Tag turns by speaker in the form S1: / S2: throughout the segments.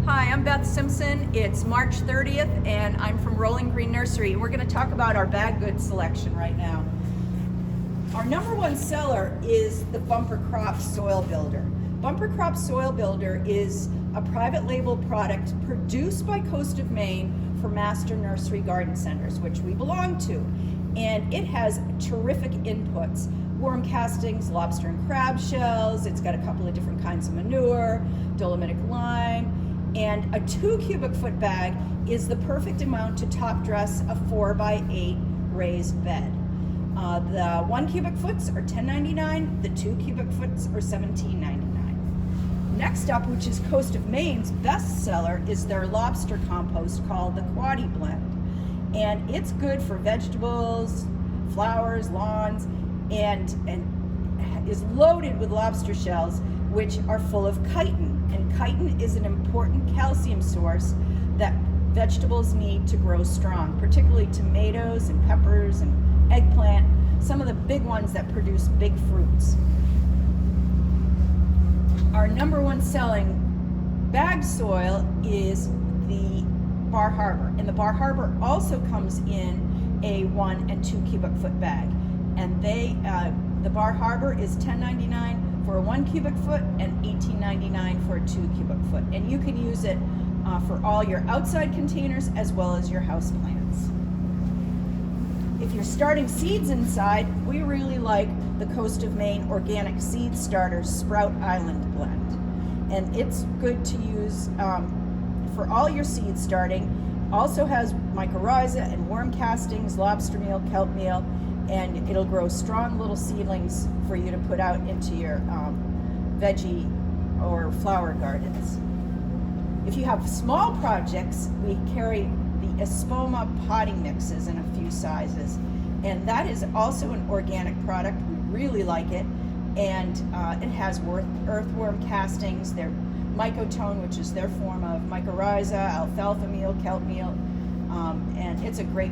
S1: Hi, I'm Beth Simpson. It's March 30th and I'm from Rolling Green Nursery. We're going to talk about our bag goods selection right now. Our number one seller is the Bumper Crop Soil Builder. Bumper Crop Soil Builder is a private label product produced by Coast of Maine for Master Nursery Garden Centers, which we belong to. And it has terrific inputs: worm castings, lobster and crab shells. It's got a couple of different kinds of manure, dolomitic lime, and a 2 cubic foot bag is the perfect amount to top dress a 4x8 raised bed. The 1 cubic foots are $10.99, the 2 cubic foots are $17.99. Next up, which is Coast of Maine's best seller, is their lobster compost called the Quaddy Blend. And it's good for vegetables, flowers, lawns, and is loaded with lobster shells, which are full of chitin. And chitin is an important calcium source that vegetables need to grow strong, particularly tomatoes and peppers and eggplant, some of the big ones that produce big fruits. Our number one selling bag soil is the Bar Harbor, and the Bar Harbor also comes in a 1 and 2 cubic foot bag, and the Bar Harbor is $10.99 for a 1 cubic foot and $18.99 for a 2 cubic foot, and you can use it for all your outside containers as well as your house plants. If you're starting seeds inside, we really like the Coast of Maine Organic Seed Starter Sprout Island Blend, and it's good to use for all your seed starting. Also has mycorrhiza and worm castings, lobster meal, kelp meal, and it'll grow strong little seedlings for you to put out into your veggie or flower gardens. If you have small projects, we carry the Espoma potting mixes in a few sizes, and that is also an organic product. We really like it, and it has earthworm castings, their mycotone, which is their form of mycorrhiza, alfalfa meal, kelp meal, and it's a great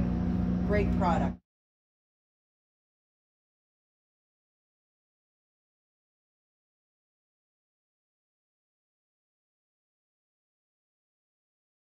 S1: product.